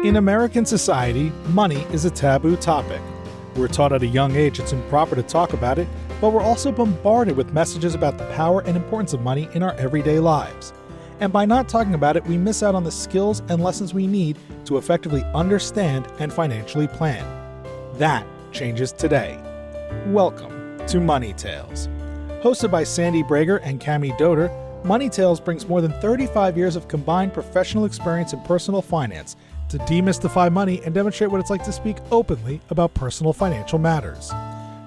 In American society, money is a taboo topic. We're taught at a young age it's improper to talk about it, but we're also bombarded with messages about the power and importance of money in our everyday lives. And by not talking about it, we miss out on the skills and lessons we need to effectively understand and financially plan. That changes today. Welcome to Money Tales. Hosted by Sandy Brager and Cami Doder, Money Tales brings more than 35 years of combined professional experience in personal finance to demystify money and demonstrate what it's like to speak openly about personal financial matters.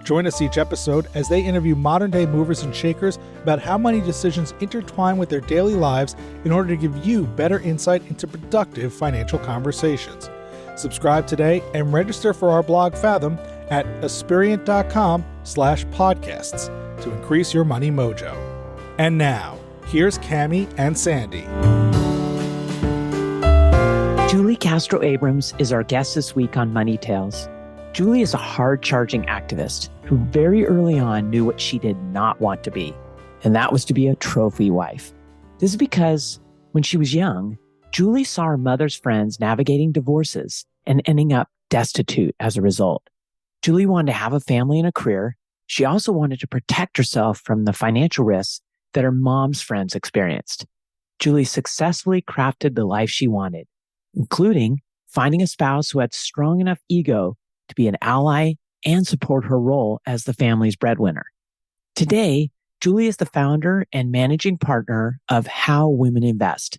Join us each episode as they interview modern-day movers and shakers about how money decisions intertwine with their daily lives in order to give you better insight into productive financial conversations. Subscribe today and register for our blog Fathom at aspiriant.com/podcasts to increase your money mojo. And now, here's Cami and Sandy. Julie Castro Abrams is our guest this week on Money Tales. Julie is a hard-charging activist who very early on knew what she did not want to be, and that was to be a trophy wife. This is because when she was young, Julie saw her mother's friends navigating divorces and ending up destitute as a result. Julie wanted to have a family and a career. She also wanted to protect herself from the financial risks that her mom's friends experienced. Julie successfully crafted the life she wanted, including finding a spouse who had strong enough ego to be an ally and support her role as the family's breadwinner. Today, Julie is the founder and managing partner of How Women Invest,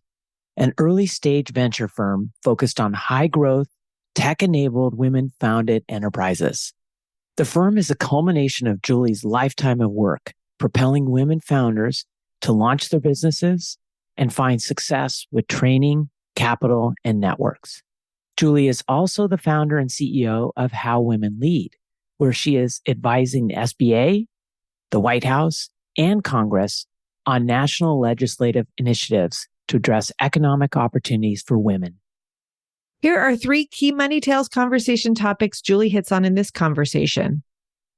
an early-stage venture firm focused on high-growth, tech-enabled women-founded enterprises. The firm is a culmination of Julie's lifetime of work, propelling women founders to launch their businesses and find success with training, capital, and networks. Julie is also the founder and CEO of How Women Lead, where she is advising the SBA, the White House, and Congress on national legislative initiatives to address economic opportunities for women. Here are 3 key Money Tales conversation topics Julie hits on in this conversation.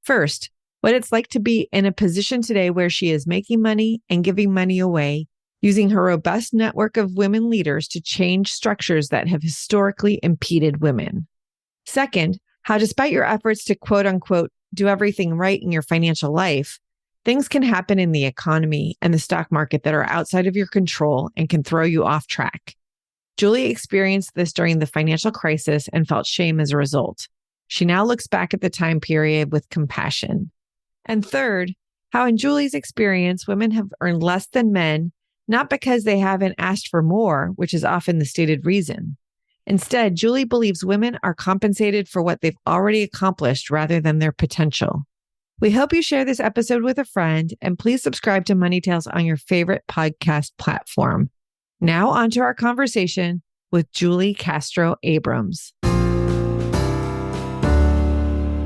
First, what it's like to be in a position today where she is making money and giving money away, using her robust network of women leaders to change structures that have historically impeded women. Second, how despite your efforts to quote unquote do everything right in your financial life, things can happen in the economy and the stock market that are outside of your control and can throw you off track. Julie experienced this during the financial crisis and felt shame as a result. She now looks back at the time period with compassion. And third, how in Julie's experience, women have earned less than men, not because they haven't asked for more, which is often the stated reason. Instead, Julie believes women are compensated for what they've already accomplished rather than their potential. We hope you share this episode with a friend, and please subscribe to Money Tales on your favorite podcast platform. Now on to our conversation with Julie Castro Abrams.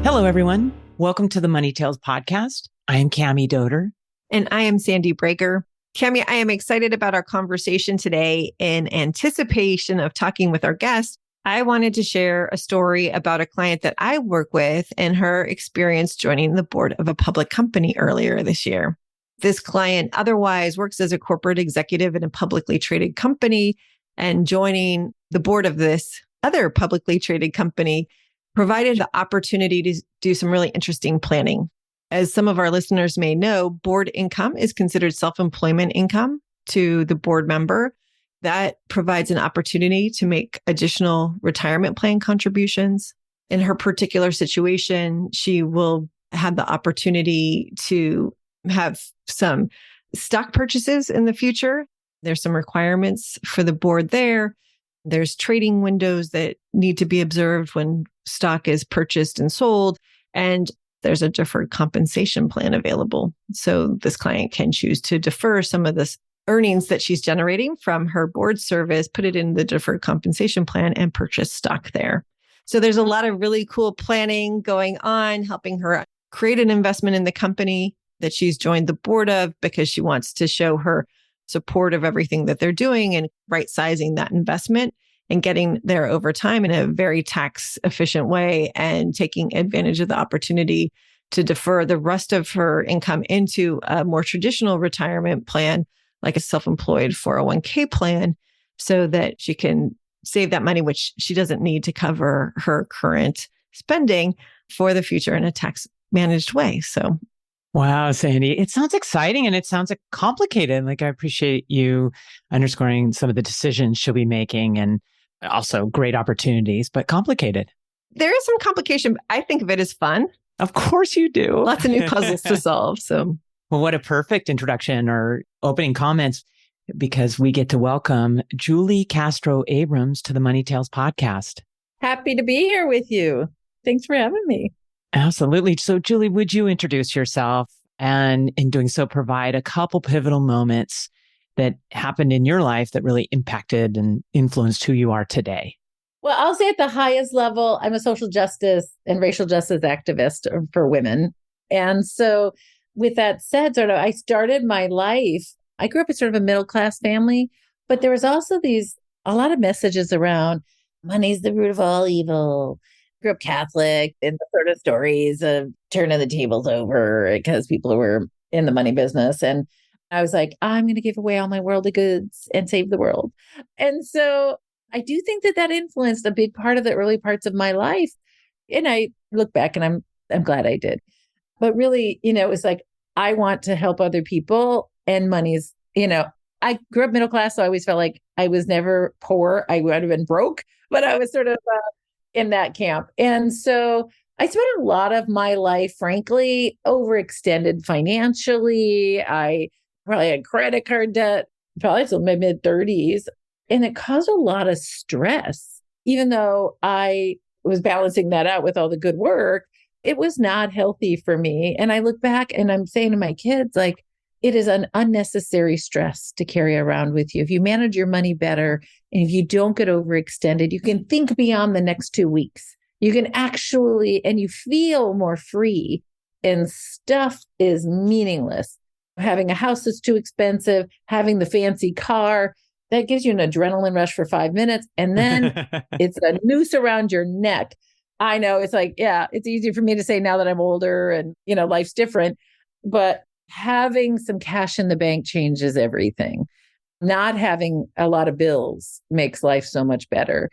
Hello, everyone. Welcome to the Money Tales podcast. I am Cami Doder. And I am Sandy Brager. Cami, I am excited about our conversation today. In anticipation of talking with our guest, I wanted to share a story about a client that I work with and her experience joining the board of a public company earlier this year. This client otherwise works as a corporate executive in a publicly traded company, and joining the board of this other publicly traded company provided the opportunity to do some really interesting planning. As some of our listeners may know, board income is considered self-employment income to the board member. That provides an opportunity to make additional retirement plan contributions. In her particular situation, she will have the opportunity to have some stock purchases in the future. There's some requirements for the board there. There's trading windows that need to be observed when stock is purchased and sold. And there's a deferred compensation plan available. So this client can choose to defer some of this earnings that she's generating from her board service, put it in the deferred compensation plan, and purchase stock there. So there's a lot of really cool planning going on, helping her create an investment in the company that she's joined the board of because she wants to show her support of everything that they're doing and right-sizing that investment and getting there over time in a very tax efficient way and taking advantage of the opportunity to defer the rest of her income into a more traditional retirement plan, like a self-employed 401k plan, so that she can save that money, which she doesn't need to cover her current spending for the future in a tax managed way. So, wow, Sandy, it sounds exciting and it sounds complicated. Like, I appreciate you underscoring some of the decisions she'll be making and also great opportunities, but complicated. there is some complication. But I think of it as fun. Of course you do. Lots of new puzzles to solve. So, well, what a perfect introduction or opening comments, because we get to welcome Julie Castro Abrams to the Money Tales podcast. Happy to be here with you. Thanks for having me. Absolutely. So, Julie, would you introduce yourself and in doing so, provide a couple pivotal moments that happened in your life that really impacted and influenced who you are today? Well, I'll say at the highest level, I'm a social justice and racial justice activist for women. And so with that said, I started my life, I grew up in sort of a middle-class family, but there was also a lot of messages around money's the root of all evil. Grew up Catholic and the sort of stories of turning the tables over because people were in the money business. And I was like, I'm going to give away all my worldly goods and save the world. And so I do think that influenced a big part of the early parts of my life. And I look back and I'm glad I did. But really, it was like, I want to help other people, and money's, I grew up middle class. So I always felt like I was never poor. I would have been broke, but I was sort of in that camp. And so I spent a lot of my life, frankly, overextended financially. I probably had credit card debt, probably until my mid 30s. And it caused a lot of stress. Even though I was balancing that out with all the good work, it was not healthy for me. And I look back and I'm saying to my kids, like, it is an unnecessary stress to carry around with you. If you manage your money better and if you don't get overextended, you can think beyond the next 2 weeks. You can actually, and you feel more free, and stuff is meaningless. Having a house that's too expensive, having the fancy car, that gives you an adrenaline rush for 5 minutes. And then it's a noose around your neck. I know it's like, yeah, it's easy for me to say now that I'm older and, life's different, but having some cash in the bank changes everything. Not having a lot of bills makes life so much better.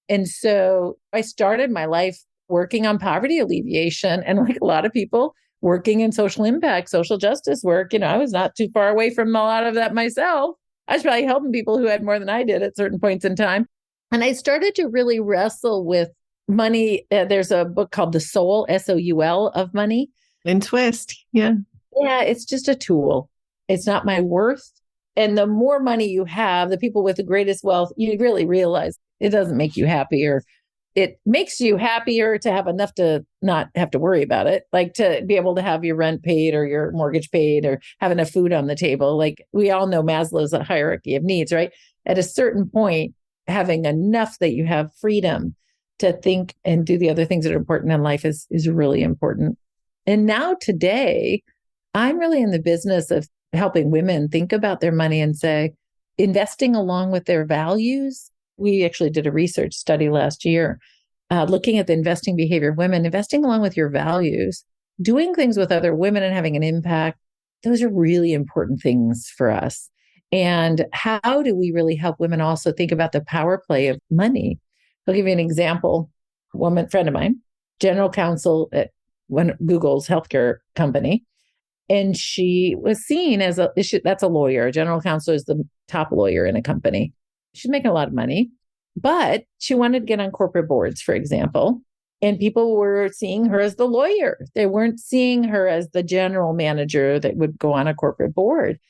And so I started my life working on poverty alleviation, and like a lot of people working in social impact, social justice work. I was not too far away from a lot of that myself. I was probably helping people who had more than I did at certain points in time. And I started to really wrestle with money. There's a book called The Soul, SOUL, of money. and twist. Yeah. Yeah, it's just a tool. It's not my worth. And the more money you have, the people with the greatest wealth, you really realize it doesn't make you happier. It makes you happier to have enough to not have to worry about it, like to be able to have your rent paid or your mortgage paid or have enough food on the table. Like we all know Maslow's a hierarchy of needs, right? At a certain point, having enough that you have freedom to think and do the other things that are important in life is really important. And now today, I'm really in the business of helping women think about their money and say, investing along with their values. We actually did a research study last year looking at the investing behavior of women, investing along with your values, doing things with other women and having an impact. Those are really important things for us. And how do we really help women also think about the power play of money? I'll give you an example. A woman friend of mine, general counsel at Google's healthcare company. And she was seen as that's a lawyer. A general counsel is the top lawyer in a company. She's making a lot of money, but she wanted to get on corporate boards, for example. And people were seeing her as the lawyer. They weren't seeing her as the general manager that would go on a corporate board.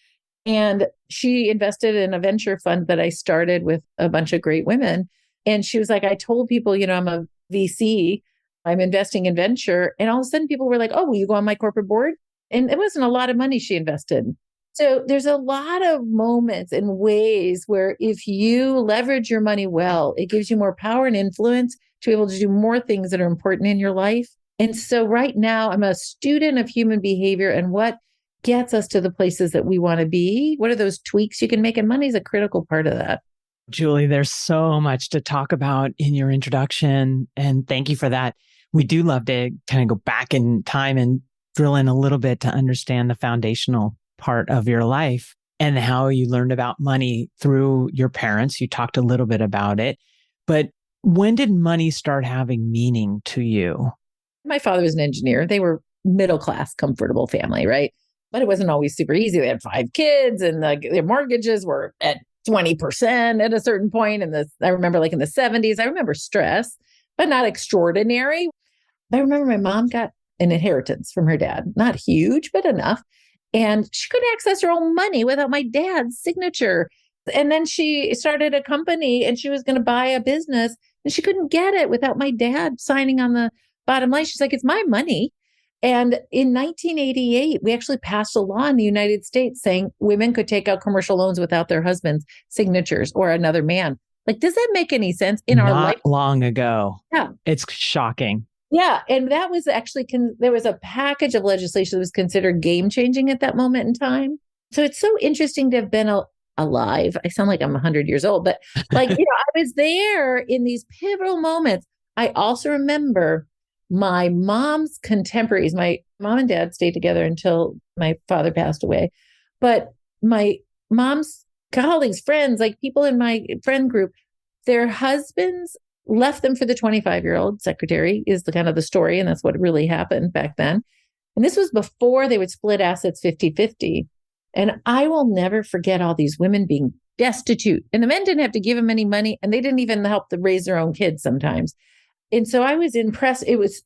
And she invested in a venture fund that I started with a bunch of great women. And she was like, I told people, I'm a VC, I'm investing in venture. And all of a sudden people were like, oh, will you go on my corporate board? And it wasn't a lot of money she invested. So there's a lot of moments and ways where if you leverage your money well, it gives you more power and influence to be able to do more things that are important in your life. And so right now I'm a student of human behavior and what gets us to the places that we want to be. What are those tweaks you can make? And money is a critical part of that. Julie, there's so much to talk about in your introduction, and thank you for that. We do love to kind of go back in time and drill in a little bit to understand the foundational part of your life and how you learned about money through your parents. You talked a little bit about it, But when did money start having meaning to you? My father was an engineer. They were middle class, comfortable family, right? But it wasn't always super easy. They had 5 kids and their mortgages were at 20% at a certain point. And I remember like in the 70s, I remember stress, but not extraordinary. I remember my mom got an inheritance from her dad, not huge, but enough. And she couldn't access her own money without my dad's signature. And then she started a company and she was going to buy a business and she couldn't get it without my dad signing on the bottom line. She's like, it's my money. And in 1988, we actually passed a law in the United States saying women could take out commercial loans without their husband's signatures or another man. Like, does that make any sense in our life? Not long ago. Yeah. It's shocking. Yeah. And that was actually, there was a package of legislation that was considered game changing at that moment in time. So it's so interesting to have been alive. I sound like I'm 100 years old, but like, I was there in these pivotal moments. I also remember my mom's contemporaries. My mom and dad stayed together until my father passed away. But my mom's colleagues, friends, like people in my friend group, their husbands left them for the 25-year-old secretary is the kind of the story. And that's what really happened back then. And this was before they would split assets 50-50. And I will never forget all these women being destitute. And the men didn't have to give them any money. And they didn't even help to raise their own kids sometimes. And so I was impressed.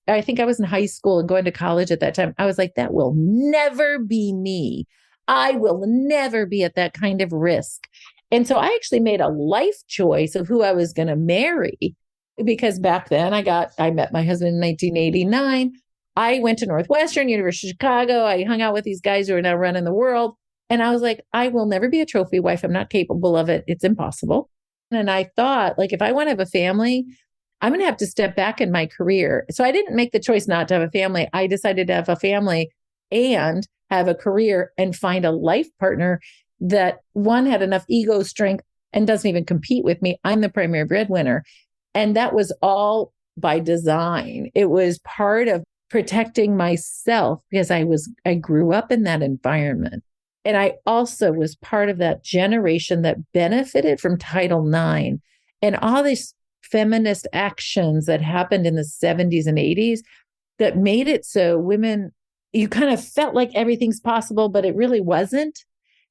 I think I was in high school and going to college at that time. I was like, that will never be me. I will never be at that kind of risk. And so I actually made a life choice of who I was going to marry, because back then I met my husband in 1989. I went to Northwestern, University of Chicago. I hung out with these guys who are now running the world. And I was like, I will never be a trophy wife. I'm not capable of it. It's impossible. And I thought, like, if I want to have a family, I'm going to have to step back in my career. So I didn't make the choice not to have a family. I decided to have a family and have a career and find a life partner that, one, had enough ego strength and doesn't even compete with me. I'm the primary breadwinner. And that was all by design. It was part of protecting myself because I grew up in that environment. And I also was part of that generation that benefited from Title IX and all these feminist actions that happened in the 70s and 80s that made it so women, you kind of felt like everything's possible, but it really wasn't.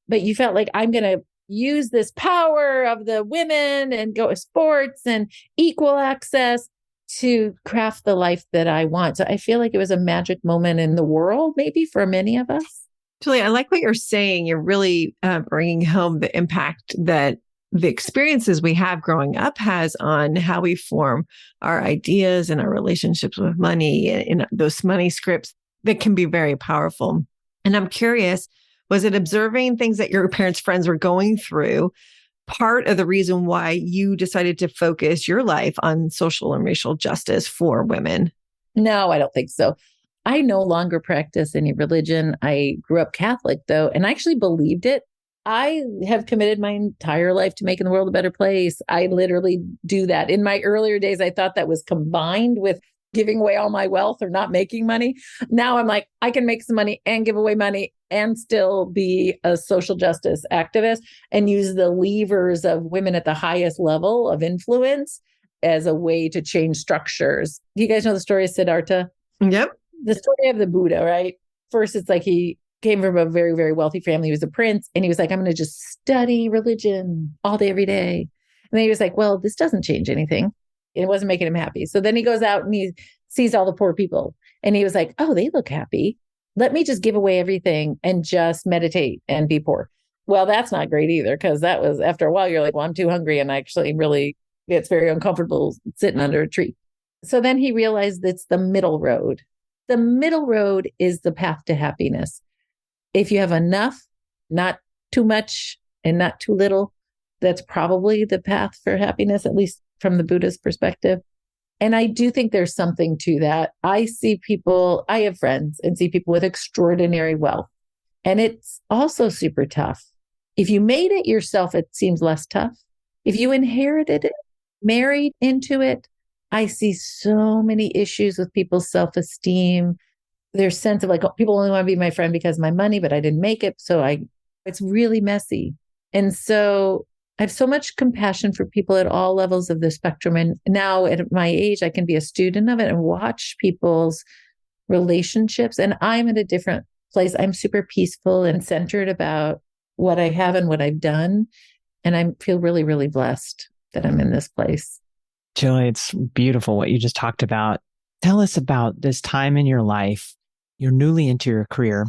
But you felt like, I'm going to use this power of the women and go to sports and equal access to craft the life that I want. So I feel like it was a magic moment in the world, maybe for many of us. Julie, I like what you're saying. You're really bringing home the impact that the experiences we have growing up has on how we form our ideas and our relationships with money and those money scripts that can be very powerful. And I'm curious, was it observing things that your parents' friends were going through part of the reason why you decided to focus your life on social and racial justice for women? No, I don't think so. I no longer practice any religion. I grew up Catholic, though, and I actually believed it. I have committed my entire life to making the world a better place. I literally do that. In my earlier days, I thought that was combined with giving away all my wealth or not making money. Now I'm like, I can make some money and give away money and still be a social justice activist and use the levers of women at the highest level of influence as a way to change structures. Do you guys know the story of Siddhartha? Yep. The story of the Buddha, right? First, it's like he came from a very, very wealthy family. He was a prince. And he was like, I'm going to just study religion all day, every day. And then he was like, well, this doesn't change anything. It wasn't making him happy. So then he goes out and he sees all the poor people. And he was like, oh, they look happy. Let me just give away everything and just meditate and be poor. Well, that's not great either, because that was, after a while, you're like, well, I'm too hungry. And actually really, it's very uncomfortable sitting under a tree. So then he realized it's the middle road. The middle road is the path to happiness. If you have enough, not too much and not too little, that's probably the path for happiness, at least from the Buddhist perspective. And I do think there's something to that. I have friends and see people with extraordinary wealth. And it's also super tough. If you made it yourself, it seems less tough. If you inherited it, married into it, I see so many issues with people's self-esteem. Their sense of like, oh, people only want to be my friend because of my money, but I didn't make it. So it's really messy. And so I have so much compassion for people at all levels of the spectrum. And now at my age, I can be a student of it and watch people's relationships. And I'm at a different place. I'm super peaceful and centered about what I have and what I've done. And I feel really, really blessed that I'm in this place. Julie, it's beautiful what you just talked about. Tell us about this time in your life. You're newly into your career.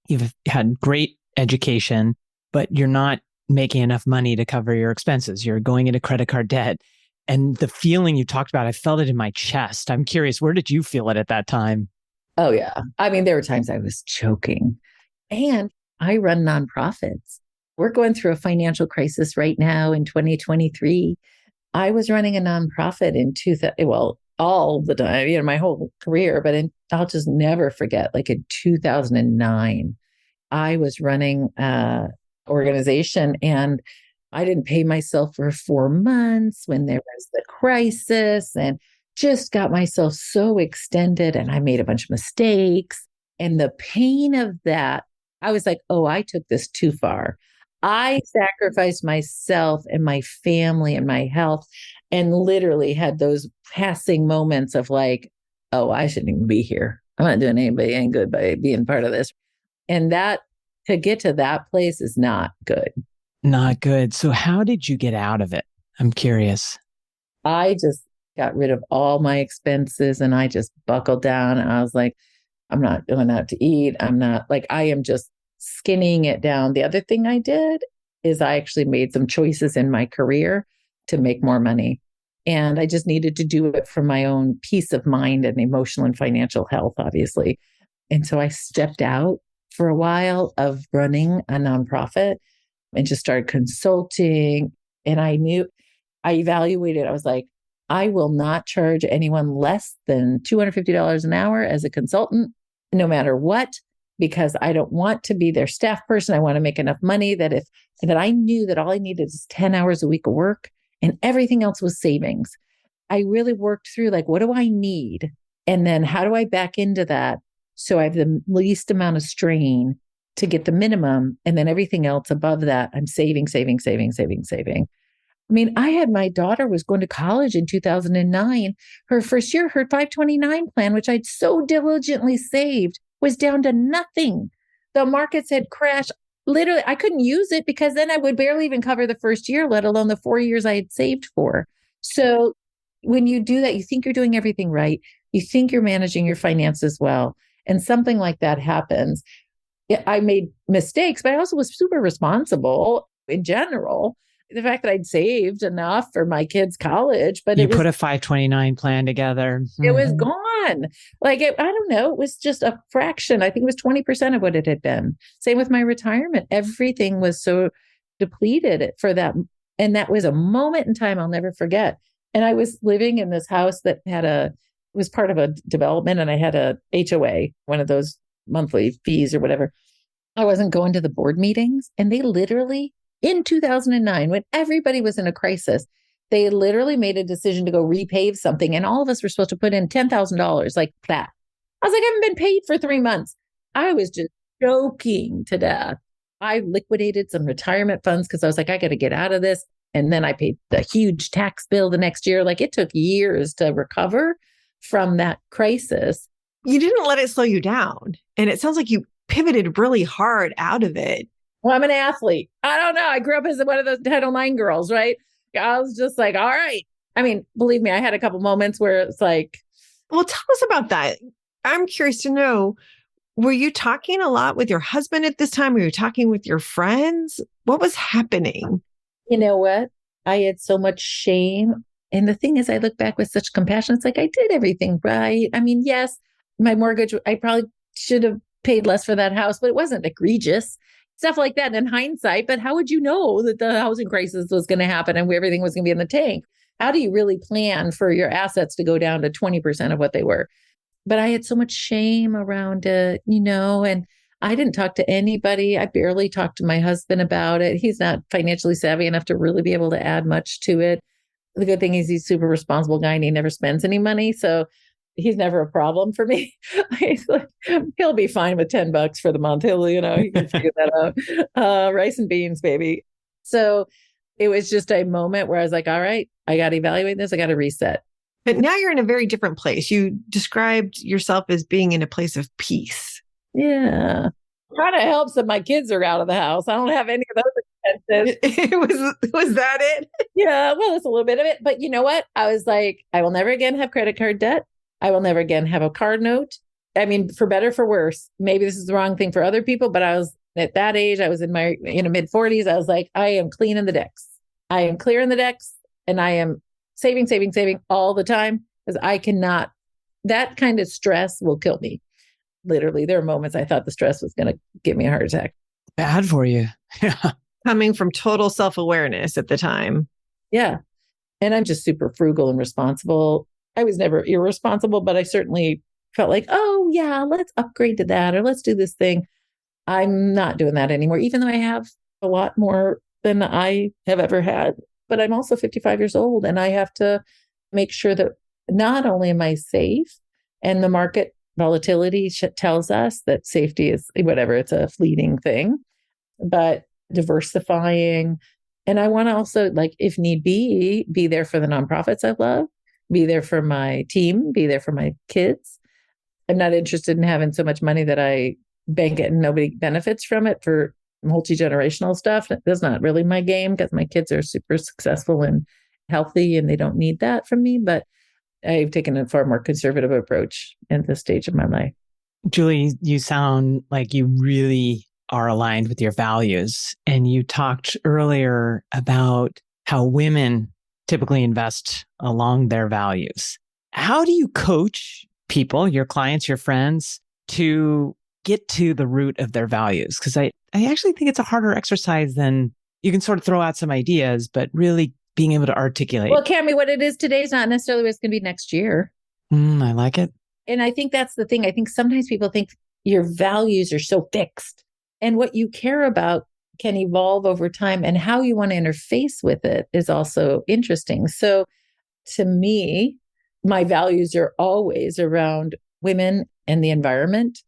You've had great education, but you're not making enough money to cover your expenses. You're going into credit card debt. And the feeling you talked about, I felt it in my chest. I'm curious, where did you feel it at that time? Oh, yeah. I mean, there were times I was choking. And I run nonprofits. We're going through a financial crisis right now in 2023. I was running a nonprofit in all the time, my whole career, but I'll just never forget, like in 2009, I was running an organization and I didn't pay myself for 4 months when there was the crisis and just got myself so extended and I made a bunch of mistakes. And the pain of that, I was like, oh, I took this too far. I sacrificed myself and my family and my health and literally had those passing moments of like, oh, I shouldn't even be here. I'm not doing anybody any good by being part of this. And that to get to that place is not good. Not good. So how did you get out of it? I'm curious. I just got rid of all my expenses and I just buckled down. And I was like, I'm not going out to eat. I am just skinning it down. The other thing I did is I actually made some choices in my career to make more money. And I just needed to do it for my own peace of mind and emotional and financial health, obviously. And so I stepped out for a while of running a nonprofit and just started consulting. And I evaluated, I was like, I will not charge anyone less than $250 an hour as a consultant, no matter what, because I don't want to be their staff person. I want to make enough money that I knew that all I needed is 10 hours a week of work and everything else was savings. I really worked through like, what do I need? And then how do I back into that? So I have the least amount of strain to get the minimum. And then everything else above that, I'm saving. I mean, my daughter was going to college in 2009. Her first year, her 529 plan, which I'd so diligently saved, was down to nothing. The markets had crashed. Literally, I couldn't use it because then I would barely even cover the first year, let alone the 4 years I had saved for. So when you do that, you think you're doing everything right. You think you're managing your finances well. And something like that happens. I made mistakes, but I also was super responsible in general. The fact that I'd saved enough for my kids' college, but you put a 529 plan together. It was gone. I don't know. It was just a fraction. I think it was 20% of what it had been. Same with my retirement. Everything was so depleted for that. And that was a moment in time I'll never forget. And I was living in this house that was part of a development and I had a HOA, one of those monthly fees or whatever. I wasn't going to the board meetings and they literally in 2009, when everybody was in a crisis, they literally made a decision to go repave something. And all of us were supposed to put in $10,000 like that. I was like, I haven't been paid for 3 months. I was just joking to death. I liquidated some retirement funds because I was like, I got to get out of this. And then I paid the huge tax bill the next year. Like it took years to recover from that crisis. You didn't let it slow you down. And it sounds like you pivoted really hard out of it. Well, I'm an athlete. I don't know. I grew up as one of those Title IX girls, right? I was just like, all right. I mean, believe me, I had a couple moments where it's like. Well, tell us about that. I'm curious to know, were you talking a lot with your husband at this time? Were you talking with your friends? What was happening? You know what? I had so much shame. And the thing is, I look back with such compassion. It's like, I did everything right. I mean, yes, my mortgage, I probably should have paid less for that house, but it wasn't egregious. Stuff like that in hindsight. But how would you know that the housing crisis was going to happen and everything was going to be in the tank? How do you really plan for your assets to go down to 20% of what they were? But I had so much shame around it, and I didn't talk to anybody. I barely talked to my husband about it. He's not financially savvy enough to really be able to add much to it. The good thing is he's a super responsible guy and he never spends any money. So he's never a problem for me. He's like, he'll be fine with $10 for the month. He can figure that out. Rice and beans, baby. So It was just a moment where I was like, all right, I got to evaluate this. I got to reset. But now you're in a very different place. You described yourself as being in a place of peace. Yeah. Kind of helps that my kids are out of the house. I don't have any of those expenses. Was that it? Yeah, well, that's a little bit of it. But you know what? I was like, I will never again have credit card debt. I will never again have a card note. I mean, for better, for worse. Maybe this is the wrong thing for other people, but I was at that age, I was in my mid 40s. I was like, I am clean in the decks. I am clear in the decks, and I am saving all the time, because I cannot, that kind of stress will kill me. Literally, there are moments I thought the stress was going to give me a heart attack. Bad for you. Yeah. Coming from total self-awareness at the time. Yeah. And I'm just super frugal and responsible. I was never irresponsible, but I certainly felt like, oh yeah, let's upgrade to that, or let's do this thing. I'm not doing that anymore, even though I have a lot more than I have ever had. But I'm also 55 years old, and I have to make sure that not only am I safe, and the market volatility tells us that safety is whatever, it's a fleeting thing, but diversifying. And I want to also, like, if need be there for the nonprofits I love, be there for my team, be there for my kids. I'm not interested in having so much money that I bank it and nobody benefits from it for multi-generational stuff. That's not really my game, because my kids are super successful and healthy and they don't need that from me. But I've taken a far more conservative approach at this stage of my life. Julie, you sound like you really are aligned with your values. And you talked earlier about how women typically invest along their values. How do you coach people, your clients, your friends, to get to the root of their values? Because I actually think it's a harder exercise than you can sort of throw out some ideas, but really being able to articulate. Well, Cami, what it is today is not necessarily what it's going to be next year. I like it. And I think that's the thing. I think sometimes people think your values are so fixed, and what you care about can evolve over time, and how you want to interface with it is also interesting. So to me, my values are always around women and the environment.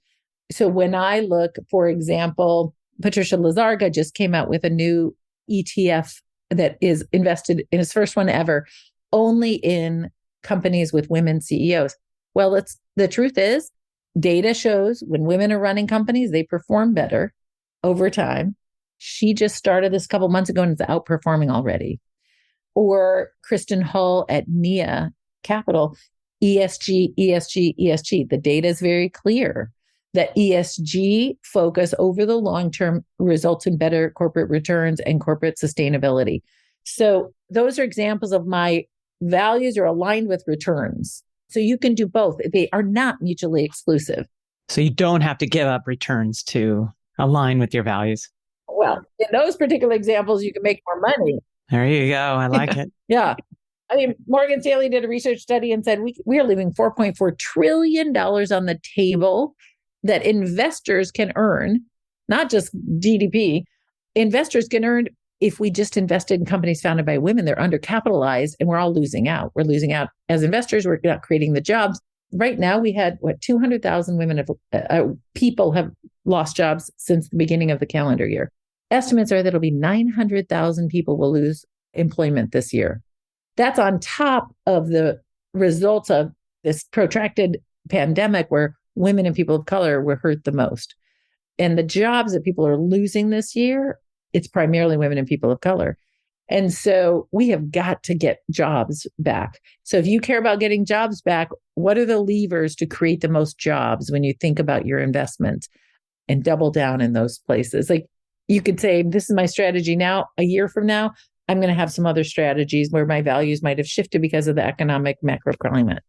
So when I look, for example, Patricia Lizarga just came out with a new ETF that is invested in his first one ever, only in companies with women CEOs. Well, the truth is, data shows when women are running companies, they perform better over time. She just started this a couple months ago and is outperforming already. Or Kristen Hull at Mia Capital, ESG, ESG, ESG. The data is very clear that ESG focus over the long term results in better corporate returns and corporate sustainability. So those are examples of my values are aligned with returns. So you can do both. They are not mutually exclusive. So you don't have to give up returns to align with your values. Well, in those particular examples, you can make more money. There you go. I like it. Yeah. I mean, Morgan Stanley did a research study and said we are leaving $4.4 trillion on the table that investors can earn, not just GDP. Investors can earn if we just invested in companies founded by women. They're undercapitalized, and we're all losing out. We're losing out as investors. We're not creating the jobs. Right now, we had 200,000 women people have lost jobs since the beginning of the calendar year. Estimates are that it'll be 900,000 people will lose employment this year. That's on top of the results of this protracted pandemic where women and people of color were hurt the most. And the jobs that people are losing this year, it's primarily women and people of color. And so we have got to get jobs back. So if you care about getting jobs back, what are the levers to create the most jobs when you think about your investment, and double down in those places? Like, you could say, this is my strategy now. A year from now, I'm going to have some other strategies where my values might have shifted because of the economic macroclimate.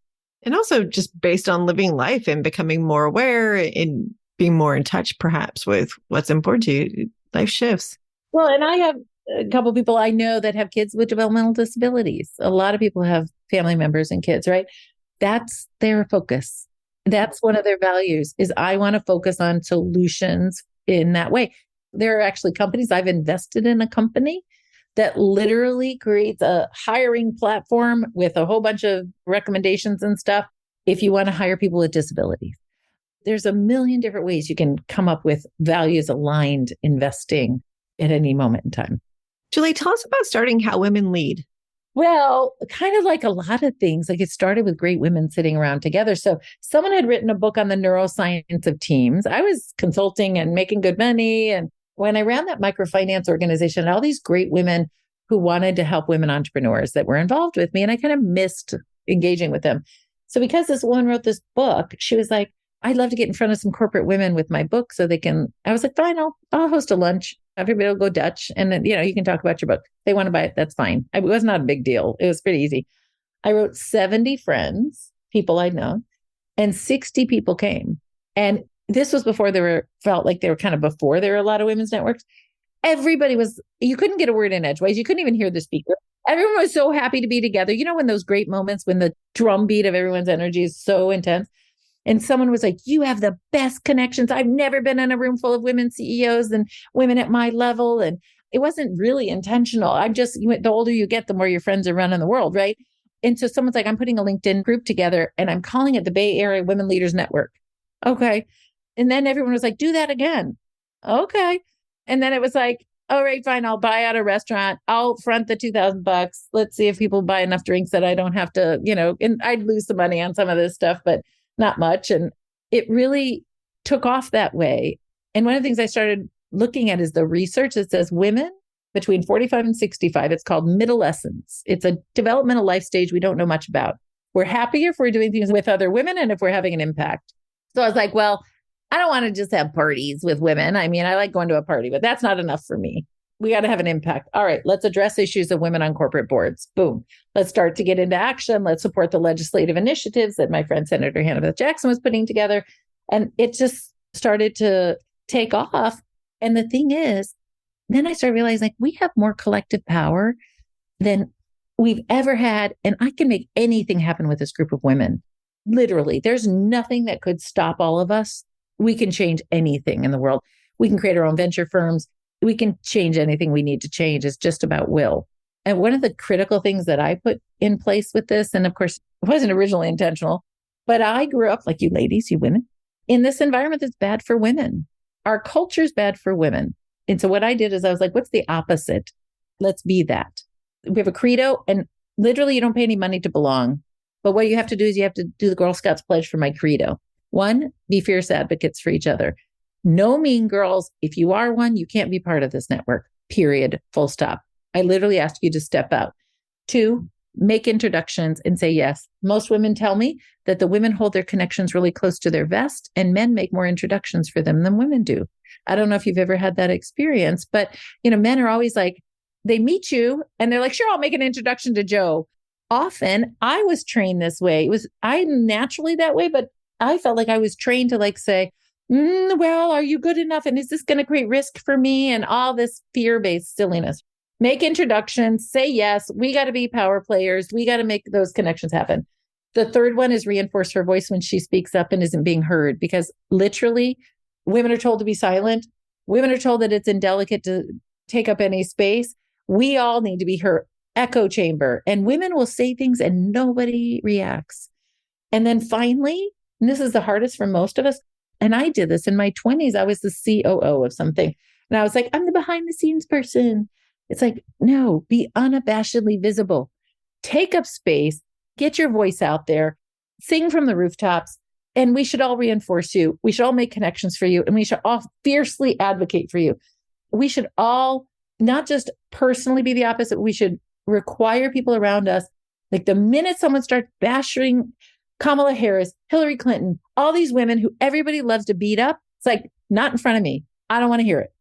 And also just based on living life and becoming more aware and being more in touch, perhaps, with what's important to you. Life shifts. Well, and I have a couple of people I know that have kids with developmental disabilities. A lot of people have family members and kids, right? That's their focus. That's one of their values, is I want to focus on solutions in that way. There are actually companies, I've invested in a company that literally creates a hiring platform with a whole bunch of recommendations and stuff if you want to hire people with disabilities. There's a million different ways you can come up with values aligned investing at any moment in time. Julie, tell us about starting How Women Lead. Well, kind of like a lot of things, like it started with great women sitting around together. So someone had written a book on the neuroscience of teams. I was consulting and making good money. And when I ran that microfinance organization, all these great women who wanted to help women entrepreneurs that were involved with me, and I kind of missed engaging with them. So because this woman wrote this book, she was like, I'd love to get in front of some corporate women with my book so they can, I was like, fine, I'll host a lunch. Everybody will go Dutch. And then, you can talk about your book. They want to buy it. That's fine. It was not a big deal. It was pretty easy. I wrote 70 friends, people I'd known, and 60 people came. And this was before felt like they were kind of before there were a lot of women's networks. Everybody you couldn't get a word in edgeways. You couldn't even hear the speaker. Everyone was so happy to be together. When those great moments when the drumbeat of everyone's energy is so intense. And someone was like, you have the best connections. I've never been in a room full of women CEOs and women at my level. And it wasn't really intentional. The older you get, the more your friends are running the world, right? And so someone's like, I'm putting a LinkedIn group together and I'm calling it the Bay Area Women Leaders Network. Okay. And then everyone was like, do that again. Okay. And then it was like, all right, fine. I'll buy out a restaurant. I'll front the $2,000. Let's see if people buy enough drinks that I don't have to, and I'd lose some money on some of this stuff, but not much. And it really took off that way. And one of the things I started looking at is the research that says women between 45 and 65, it's called midolescence. It's a developmental life stage we don't know much about. We're happier if we're doing things with other women and if we're having an impact. So I was like, well, I don't want to just have parties with women. I mean, I like going to a party, but that's not enough for me. We got to have an impact. All right, let's address issues of women on corporate boards. Boom. Let's start to get into action. Let's support the legislative initiatives that my friend Senator Hannah Jackson was putting together. And it just started to take off. And the thing is, then I started realizing we have more collective power than we've ever had. And I can make anything happen with this group of women. Literally, there's nothing that could stop all of us. We can change anything in the world. We can create our own venture firms. We can change anything we need to change. It's just about will. And one of the critical things that I put in place with this, and of course, it wasn't originally intentional, but I grew up like you ladies, you women, in this environment that's bad for women. Our culture is bad for women. And so what I did is I was like, what's the opposite? Let's be that. We have a credo, and literally you don't pay any money to belong. But what you have to do is you have to do the Girl Scouts pledge for my credo. 1, be fierce advocates for each other. No mean girls. If you are one, you can't be part of this network, period, full stop. I literally ask you to step out. 2, make introductions and say yes. Most women tell me that the women hold their connections really close to their vest and men make more introductions for them than women do. I don't know if you've ever had that experience, but men are always like, they meet you and they're like, sure, I'll make an introduction to Joe. Often I was trained this way. I'm naturally that way, but I felt like I was trained to say, well, are you good enough? And is this going to create risk for me? And all this fear-based silliness. Make introductions, say yes. We got to be power players. We got to make those connections happen. The third one is reinforce her voice when she speaks up and isn't being heard, because literally women are told to be silent. Women are told that it's indelicate to take up any space. We all need to be her echo chamber, and women will say things and nobody reacts. And then finally, and this is the hardest for most of us, and I did this in my 20s. I was the COO of something. And I was like, I'm the behind the scenes person. It's like, no, be unabashedly visible. Take up space, get your voice out there, sing from the rooftops, and we should all reinforce you. We should all make connections for you, and we should all fiercely advocate for you. We should all not just personally be the opposite. We should require people around us. Like the minute someone starts bashing Kamala Harris, Hillary Clinton, all these women who everybody loves to beat up, it's like, not in front of me. I don't want to hear it.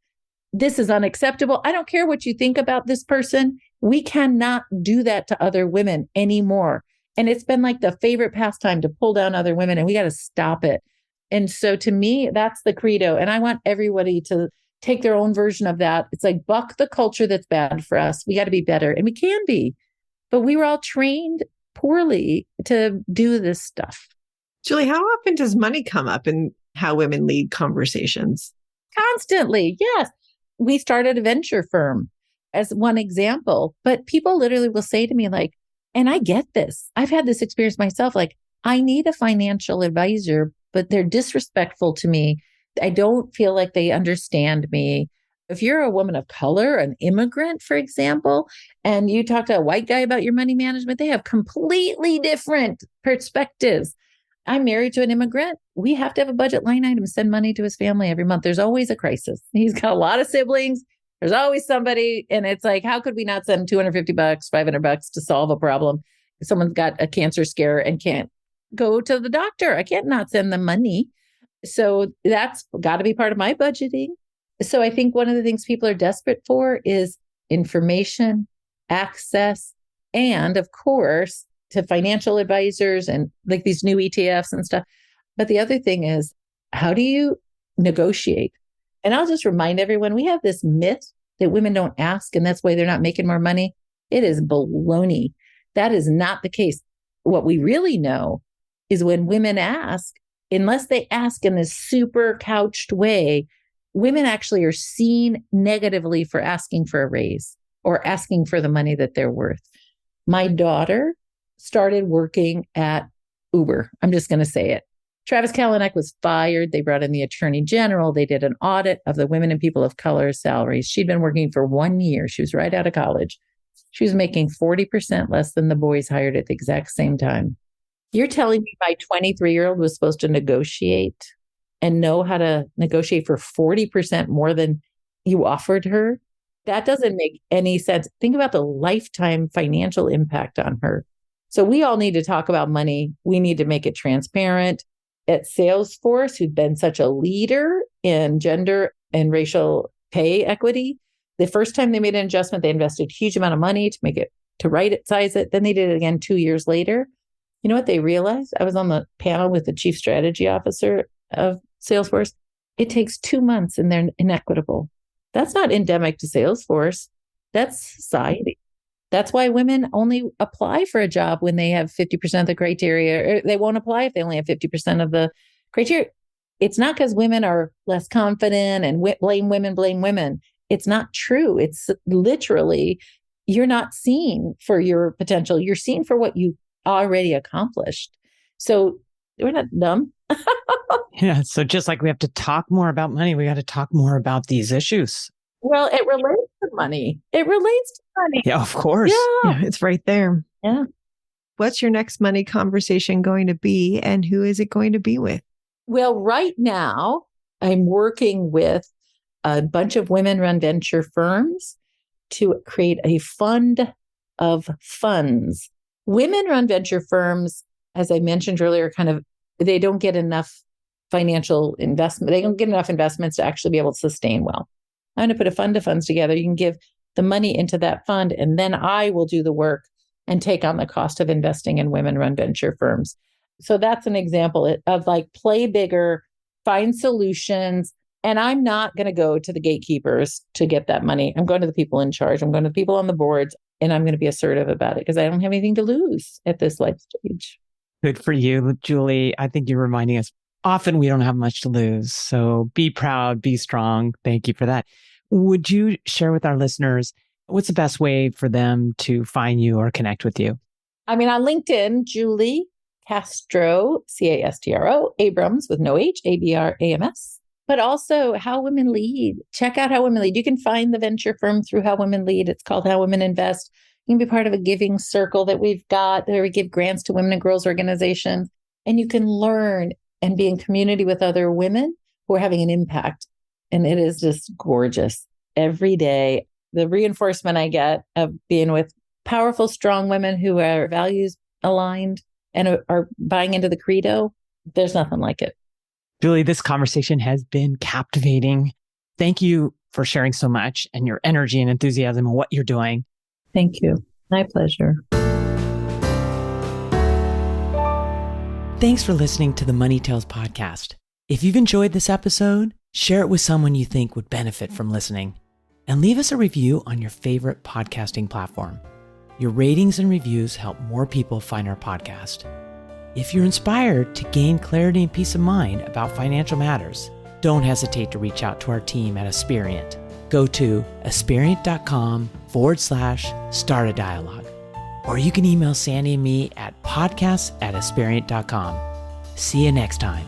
This is unacceptable. I don't care what you think about this person. We cannot do that to other women anymore. And it's been like the favorite pastime to pull down other women, and we got to stop it. And so to me, that's the credo. And I want everybody to take their own version of that. It's like, buck the culture that's bad for us. We got to be better. And we can be. But we were all trained poorly to do this stuff. Julie, how often does money come up in How Women Lead conversations? Constantly. Yes. We started a venture firm as one example, but people literally will say to me and I get this. I've had this experience myself. I need a financial advisor, but they're disrespectful to me. I don't feel like they understand me. If you're a woman of color, an immigrant, for example, and you talk to a white guy about your money management, they have completely different perspectives. I'm married to an immigrant. We have to have a budget line item, send money to his family every month. There's always a crisis. He's got a lot of siblings. There's always somebody. And it's like, how could we not send $250, $500 to solve a problem? If someone's got a cancer scare and can't go to the doctor, I can't not send them money. So that's got to be part of my budgeting. So I think one of the things people are desperate for is information, access, and of course, to financial advisors and like these new ETFs and stuff. But the other thing is, how do you negotiate? And I'll just remind everyone, we have this myth that women don't ask, and that's why they're not making more money. It is baloney. That is not the case. What we really know is when women ask, unless they ask in this super couched way, women actually are seen negatively for asking for a raise or asking for the money that they're worth. My daughter started working at Uber. I'm just going to say it. Travis Kalanick was fired. They brought in the attorney general. They did an audit of the women and people of color salaries. She'd been working for 1 year. She was right out of college. She was making 40% less than the boys hired at the exact same time. You're telling me my 23-year-old was supposed to negotiate and know how to negotiate for 40% more than you offered her? That doesn't make any sense. Think about the lifetime financial impact on her. So we all need to talk about money. We need to make it transparent. At Salesforce, who'd been such a leader in gender and racial pay equity, the first time they made an adjustment, they invested a huge amount of money to make it, to right it, size it. Then they did it again 2 years later. You know what they realized? I was on the panel with the chief strategy officer of Salesforce. It takes 2 months and they're inequitable. That's not endemic to Salesforce. That's society. That's why women only apply for a job when they have 50% of the criteria. Or they won't apply if they only have 50% of the criteria. It's not because women are less confident and blame women. It's not true. It's literally, you're not seen for your potential. You're seen for what you already accomplished. So we're not dumb. Yeah. So just like we have to talk more about money, we got to talk more about these issues. Well, it relates to money. It relates to money. Yeah, of course. Yeah, it's right there. Yeah. What's your next money conversation going to be, and who is it going to be with? Well, right now, I'm working with a bunch of women-run venture firms to create a fund of funds. Women-run venture firms, as I mentioned earlier, they don't get enough financial investment. They don't get enough investments to actually be able to sustain well. I'm going to put a fund of funds together. You can give the money into that fund, and then I will do the work and take on the cost of investing in women-run venture firms. So that's an example of like play bigger, find solutions. And I'm not going to go to the gatekeepers to get that money. I'm going to the people in charge. I'm going to the people on the boards, and I'm going to be assertive about it because I don't have anything to lose at this life stage. Good for you, Julie. I think you're reminding us often we don't have much to lose. So be proud, be strong. Thank you for that. Would you share with our listeners, what's the best way for them to find you or connect with you? I mean, on LinkedIn, Julie Castro, Castro, Abrams with no H, Abrams, but also How Women Lead. Check out How Women Lead. You can find the venture firm through How Women Lead. It's called How Women Invest. You can be part of a giving circle that we've got where we give grants to women and girls organizations. And you can learn and be in community with other women who are having an impact. And it is just gorgeous. Every day, the reinforcement I get of being with powerful, strong women who are values aligned and are buying into the credo, there's nothing like it. Julie, this conversation has been captivating. Thank you for sharing so much and your energy and enthusiasm and what you're doing. Thank you. My pleasure. Thanks for listening to the Money Tales podcast. If you've enjoyed this episode, share it with someone you think would benefit from listening, and leave us a review on your favorite podcasting platform. Your ratings and reviews help more people find our podcast. If you're inspired to gain clarity and peace of mind about financial matters, don't hesitate to reach out to our team at Aspiriant. Go to aspiriant.com/start a dialogue. Or you can email Sandy and me at podcasts@aspiriant.com. See you next time.